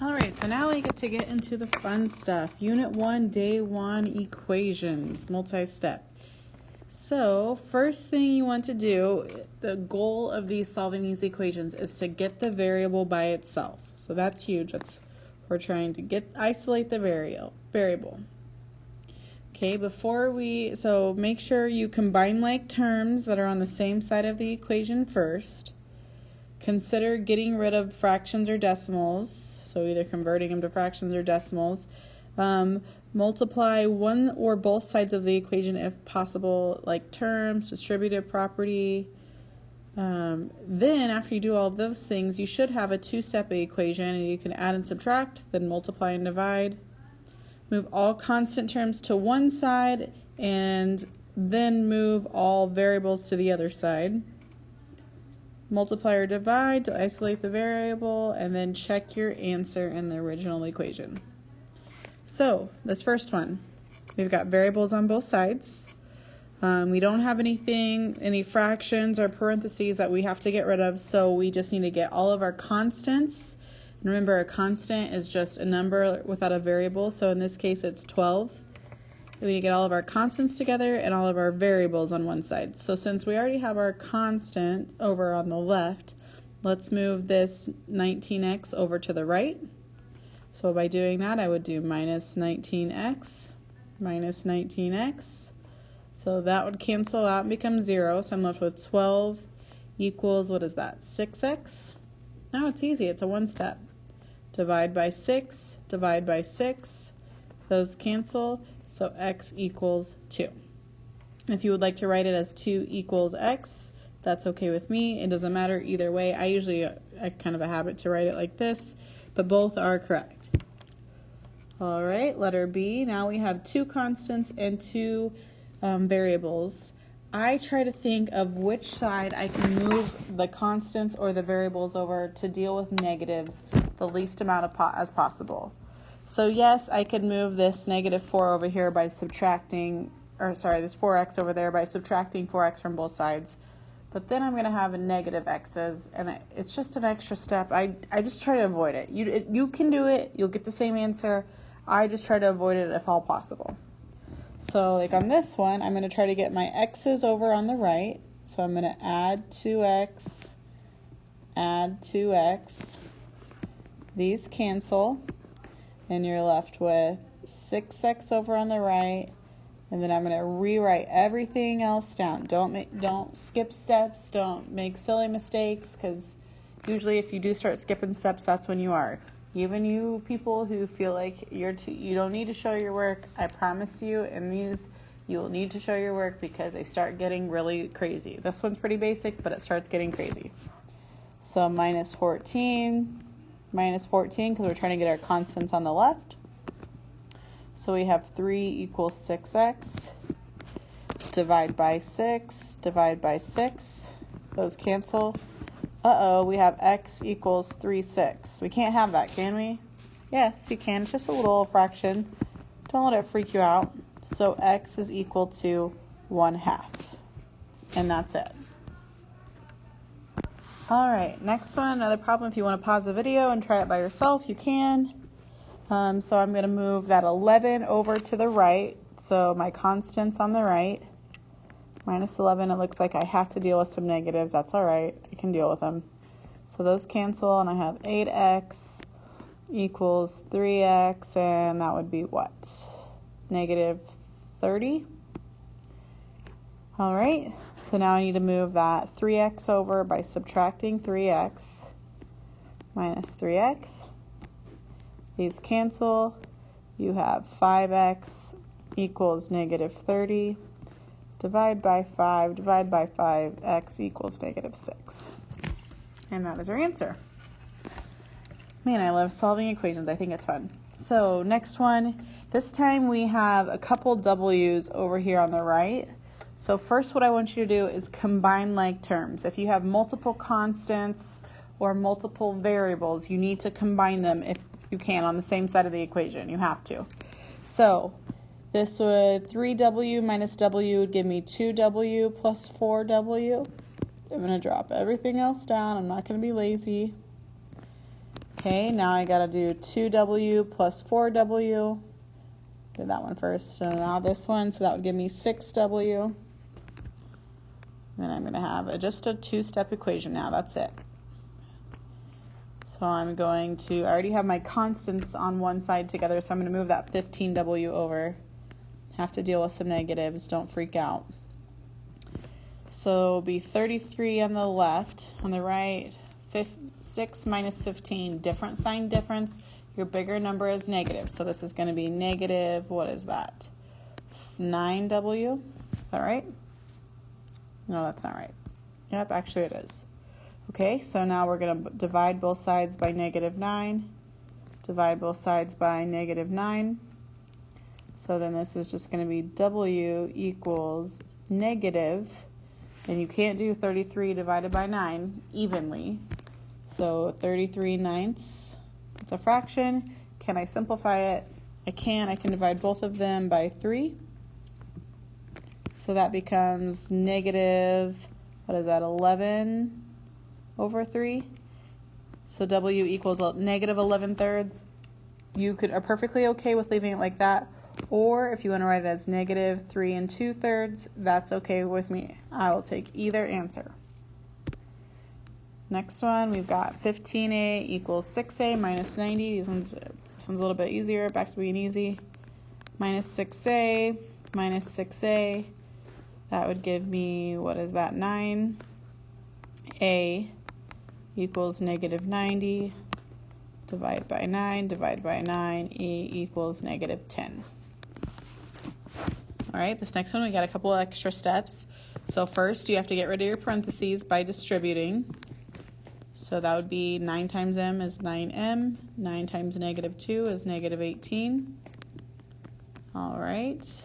All right, so now we get to get into the fun stuff. Unit 1, Day 1, equations, multi-step. So first thing you want to do, the goal of solving these equations is to get the variable by itself. So that's huge. We're trying to isolate the variable. Okay, so make sure you combine like terms that are on the same side of the equation first. Consider getting rid of fractions or decimals, so either converting them to fractions or decimals. Multiply one or both sides of the equation if possible, like terms, distributive property. Then after you do all of those things, you should have a two-step equation, and you can add and subtract, then multiply and divide. Move all constant terms to one side, and then move all variables to the other side. Multiply or divide to isolate the variable, and then check your answer in the original equation. So, this first one, we've got variables on both sides. We don't have any fractions or parentheses that we have to get rid of, so we just need to get all of our constants. And remember, a constant is just a number without a variable, so in this case it's 12. We need to get all of our constants together and all of our variables on one side. So since we already have our constant over on the left, let's move this 19x over to the right. So by doing that, I would do minus 19x, minus 19x. So that would cancel out and become 0. So I'm left with 12 equals, what is that, 6x? Now it's easy, it's a one step. Divide by 6, divide by 6. Those cancel, so x equals 2. If you would like to write it as 2 equals x, that's okay with me. It doesn't matter either way. I kind of a habit to write it like this, but both are correct. All right, letter B. Now we have two constants and two variables. I try to think of which side I can move the constants or the variables over to deal with negatives the least amount as possible. So yes, I could move this negative 4 over here by subtracting, this 4x over there by subtracting 4x from both sides. But then I'm going to have a negative x's, and it's just an extra step. I just try to avoid it. You can do it. You'll get the same answer. I just try to avoid it if all possible. So like on this one, I'm going to try to get my x's over on the right. So I'm going to add 2x, add 2x. These cancel, and you're left with 6x over on the right. And then I'm going to rewrite everything else down. Don't skip steps. Don't make silly mistakes, because usually if you do start skipping steps, that's when you are. Even you people who feel like you don't need to show your work, I promise you, in these you will need to show your work because they start getting really crazy. This one's pretty basic, but it starts getting crazy. So minus 14, because we're trying to get our constants on the left. So we have 3 equals 6x. Divide by 6, divide by 6. Those cancel. We have x equals 3 6. We can't have that, can we? Yes, you can. It's just a little fraction. Don't let it freak you out. So x is equal to 1/2. And that's it. All right, next one, another problem. If you want to pause the video and try it by yourself, you can. So I'm going to move that 11 over to the right. So my constant's on the right. Minus 11, it looks like I have to deal with some negatives. That's all right. I can deal with them. So those cancel, and I have 8x equals 3x, and that would be what? Negative 30. All right. So now I need to move that 3x over by subtracting 3x minus 3x. These cancel. You have 5x equals negative 30. Divide by 5, x equals negative 6. And that is our answer. Man, I love solving equations. I think it's fun. So next one, this time we have a couple W's over here on the right. So first what I want you to do is combine like terms. If you have multiple constants or multiple variables, you need to combine them if you can on the same side of the equation. You have to. So this would 3w minus w would give me 2w plus 4w. I'm going to drop everything else down. I'm not going to be lazy. Okay, now I gotta do 2w plus 4w. Do that one first. So now this one, so that would give me 6w. Then I'm gonna have just a two-step equation now, that's it. So I'm going to, I already have my constants on one side together, so I'm gonna move that 15w over. Have to deal with some negatives, don't freak out. So it'll be 33 on the left, on the right, 6 minus 15, different sign difference. Your bigger number is negative, so this is going to be negative, what is that? 9w, is that right? No, that's not right. Yep, actually it is. Okay, so now we're going to divide both sides by -9, divide both sides by -9. So then this is just going to be w equals negative, and you can't do 33 divided by 9 evenly. So 33/9, it's a fraction. Can I simplify it? I can. I can divide both of them by 3. So that becomes negative, what is that, 11 over 3? So w equals negative 11/3. You are perfectly okay with leaving it like that. Or if you want to write it as negative 3 2/3, that's okay with me. I will take either answer. Next one, we've got 15a equals 6a minus 90. This one's a little bit easier, back to being easy. Minus 6a minus 6a. That would give me, what is that, 9a equals negative 90. Divide by 9, divide by 9, e equals negative 10. All right, this next one, we got a couple of extra steps. So first, you have to get rid of your parentheses by distributing. So that would be 9 times m is 9m, 9 times -2 is -18. All right,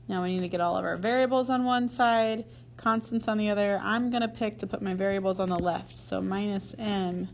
now we need to get all of our variables on one side, constants on the other. I'm going to pick to put my variables on the left. So minus m,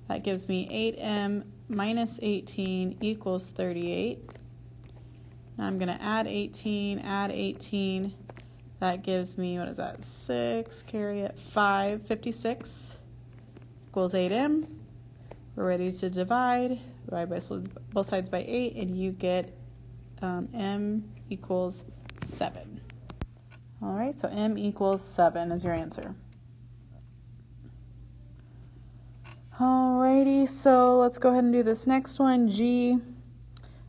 that gives me 8m minus 18 equals 38. Now I'm going to add 18, that gives me, what is that, 6, carry it, 5, 56 equals 8m. We're ready to divide by both sides by 8, and you get m equals 7. All right, so m equals 7 is your answer. Alrighty, so let's go ahead and do this next one, G.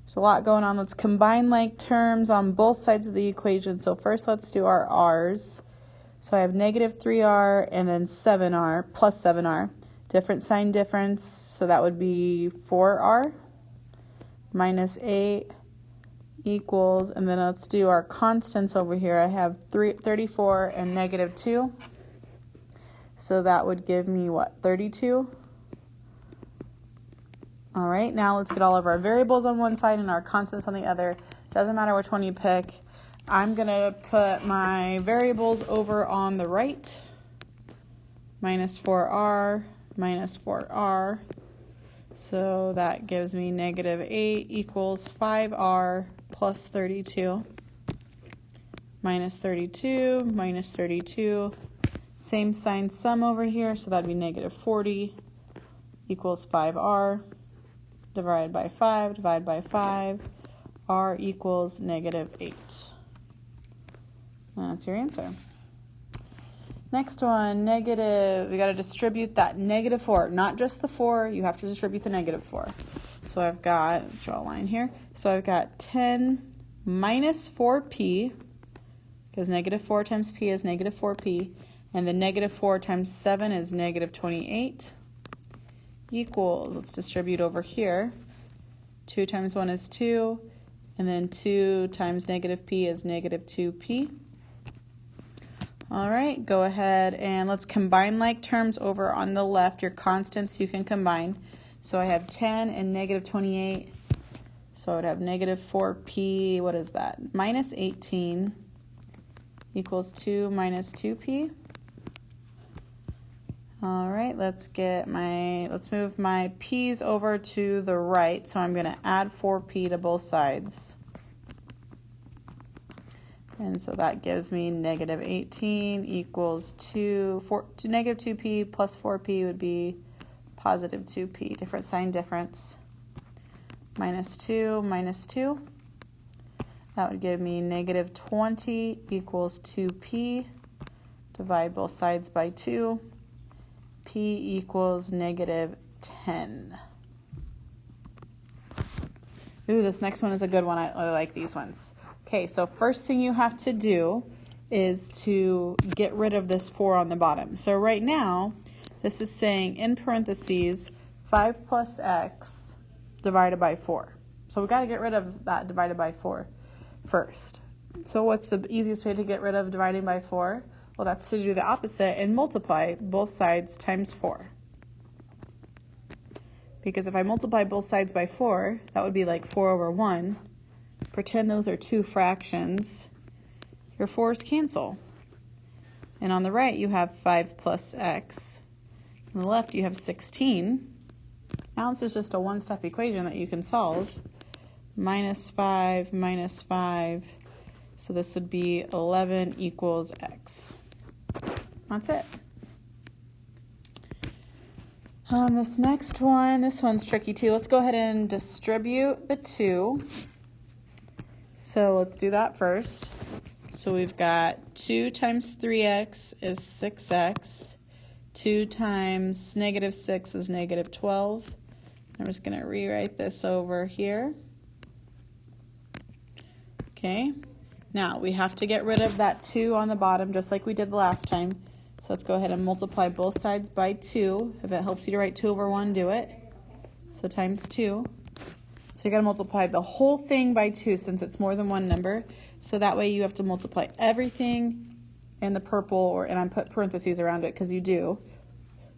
There's a lot going on. Let's combine like terms on both sides of the equation. So first let's do our r's. So I have negative 3r and then 7r plus 7r. Different sign difference, so that would be 4r minus 8 equals, and then let's do our constants over here. I have 34 and -2. So that would give me what, 32? All right, now let's get all of our variables on one side and our constants on the other. Doesn't matter which one you pick. I'm gonna put my variables over on the right. Minus 4r, minus 4r. So that gives me -8 equals 5r plus 32. Minus 32, minus 32. Same sign sum over here, so that'd be -40 equals 5r. Divided by 5, divide by 5, r equals -8. That's your answer. Next one, negative, we got to distribute that -4, not just the 4, you have to distribute the -4. So I've got, draw a line here, so I've got 10 minus 4p, because -4 times p is -4p, and the -4 times 7 is -28. Equals, let's distribute over here, 2 times 1 is 2, and then 2 times -p is -2p. All right, go ahead and let's combine like terms over on the left. Your constants you can combine. So I have 10 and -28, so I would have -4p, what is that, minus 18 equals 2 minus 2p. All right, let's move my p's over to the right. So I'm going to add 4p to both sides. And so that gives me negative 18 equals negative 2p plus 4p would be positive 2p. Different sign difference. Minus 2 minus 2. That would give me negative 20 equals 2p. Divide both sides by 2. P equals negative 10. Ooh, this next one is a good one. I like these ones. Okay, so first thing you have to do is to get rid of this 4 on the bottom. So right now, this is saying in parentheses 5 plus x divided by 4. So we've got to get rid of that divided by 4 first. So what's the easiest way to get rid of dividing by 4? Well, that's to do the opposite and multiply both sides times 4. Because if I multiply both sides by 4, that would be like 4 over 1. Pretend those are two fractions. Your 4's cancel. And on the right, you have 5 plus x. On the left, you have 16. Now this is just a one-step equation that you can solve. Minus 5 minus 5. So this would be 11 equals x. That's it. This next one, this one's tricky too. Let's go ahead and distribute the 2. So let's do that first. So we've got 2 times 3x is 6x. 2 times negative 6 is negative 12. I'm just going to rewrite this over here. Okay. Now we have to get rid of that 2 on the bottom just like we did the last time. So let's go ahead and multiply both sides by 2. If it helps you to write 2 over 1, do it. So times 2. So you got to multiply the whole thing by 2 since it's more than one number. So that way you have to multiply everything in the purple, and I put parentheses around it because you do.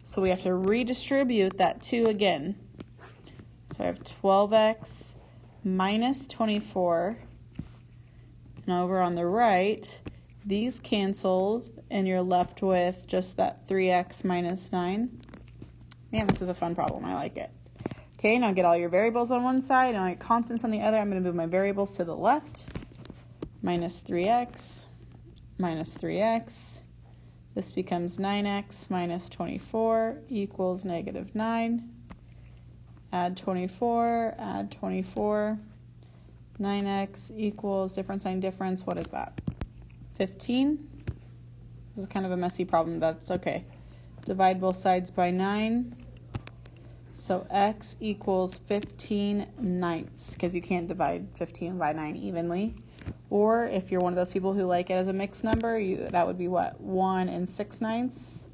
So we have to redistribute that 2 again. So I have 12x minus 24. And over on the right, these cancel, and you're left with just that 3x minus 9. Man, this is a fun problem. I like it. Okay, now get all your variables on one side and all your constants on the other. I'm going to move my variables to the left. Minus 3x, minus 3x. This becomes 9x minus 24 equals negative 9. Add 24, add 24. 9x equals difference sign difference. What is that? 15. This is kind of a messy problem. That's okay. Divide both sides by 9. So x equals 15 ninths, because you can't divide 15 by 9 evenly. Or if you're one of those people who like it as a mixed number, that would be what? 1 and 6 ninths,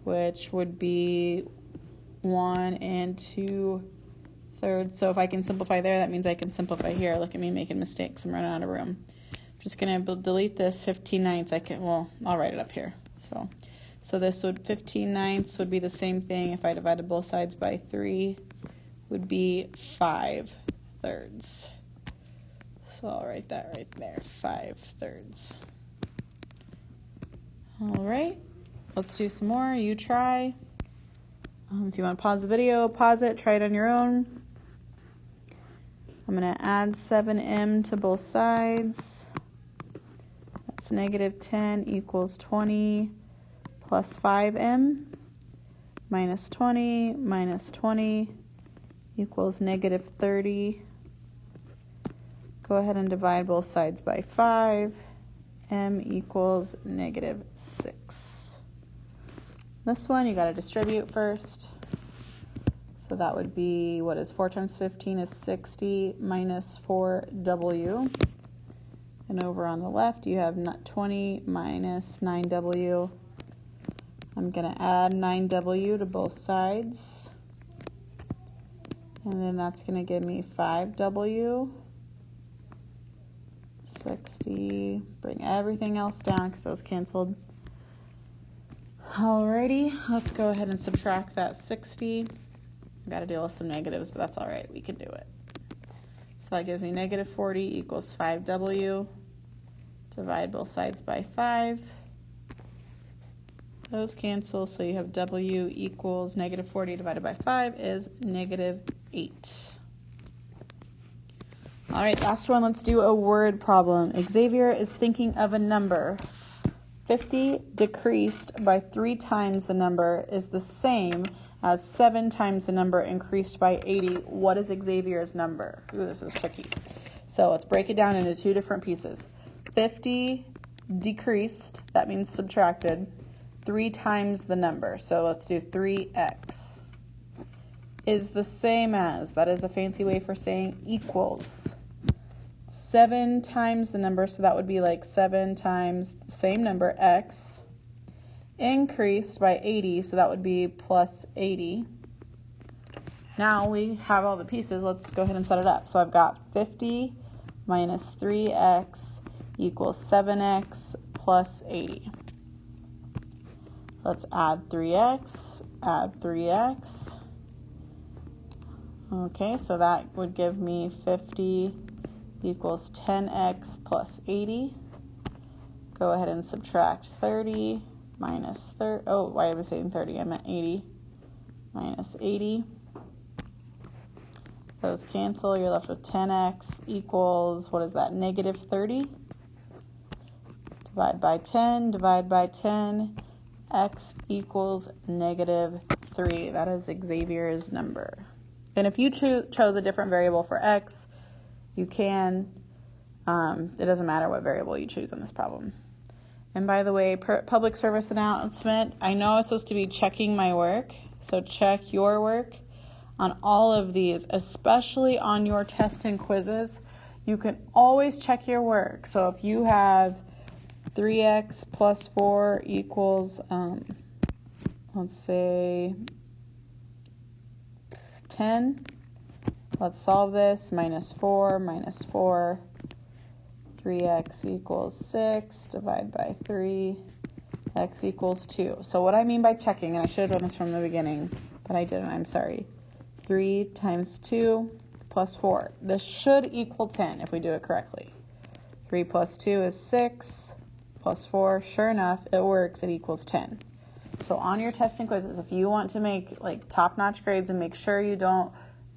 which would be 1 and 2 thirds. So if I can simplify there, that means I can simplify here. Look at me making mistakes. I'm running out of room. I'm just going to delete this 15 ninths. I'll write it up here. So this would 15 ninths would be the same thing if I divided both sides by 3, would be 5 thirds. So I'll write that right there, 5 thirds. All right, let's do some more. You try. If you want to pause the video, pause it, try it on your own. I'm going to add 7m to both sides. That's negative 10 equals 20 plus 5m minus 20 equals negative 30. Go ahead and divide both sides by 5. M equals negative 6. This one you got to distribute first. So that would be, what is 4 times 15 is 60 minus 4w. And over on the left you have 20 minus 9w. I'm going to add 9w to both sides. And then that's going to give me 5w. 60. Bring everything else down because it was canceled. Alrighty, let's go ahead and subtract that 60. I've got to deal with some negatives, but that's all right. We can do it. So that gives me negative 40 equals 5w. Divide both sides by 5. Those cancel, so you have w equals negative 40 divided by 5 is negative 8. All right, last one. Let's do a word problem. Xavier is thinking of a number. 50 decreased by 3 times the number is the same as 7 times the number increased by 80. What is Xavier's number? Ooh, this is tricky. So let's break it down into 2 different pieces. 50 decreased, that means subtracted, 3 times the number. So let's do 3x is the same as, that is a fancy way for saying equals, 7 times the number, so that would be like 7 times the same number, x, increased by 80, so that would be plus 80. Now we have all the pieces. Let's go ahead and set it up. So I've got 50 minus 3x equals 7x plus 80. Let's add 3x, add 3x. Okay, so that would give me 50 equals 10x plus 80. Go ahead and subtract 30 minus 30. Oh, why am I saying 30? I meant 80. Minus 80. Those cancel. You're left with 10x equals, what is that, negative 30? Divide by 10, divide by 10. X equals negative 3. That is Xavier's number. And if you chose a different variable for x, you can. It doesn't matter what variable you choose in this problem. And by the way, public service announcement, I know I'm supposed to be checking my work, so check your work on all of these, especially on your tests and quizzes. You can always check your work. So if you have 3x plus 4 equals, let's say 10. Let's solve this. Minus 4, 3x equals 6, divide by 3, x equals 2. So what I mean by checking, and I should have done this from the beginning, but I didn't, I'm sorry. 3 times 2 plus 4. This should equal 10 if we do it correctly. 3 plus 2 is 6, plus 4, sure enough, it works, it equals 10. So on your tests and quizzes, if you want to make like top-notch grades and make sure you don't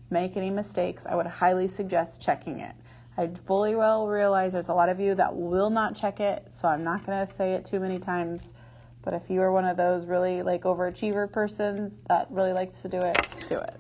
make any mistakes, I would highly suggest checking it. I fully well realize there's a lot of you that will not check it, so I'm not going to say it too many times. But if you are one of those really like overachiever persons that really likes to do it, do it.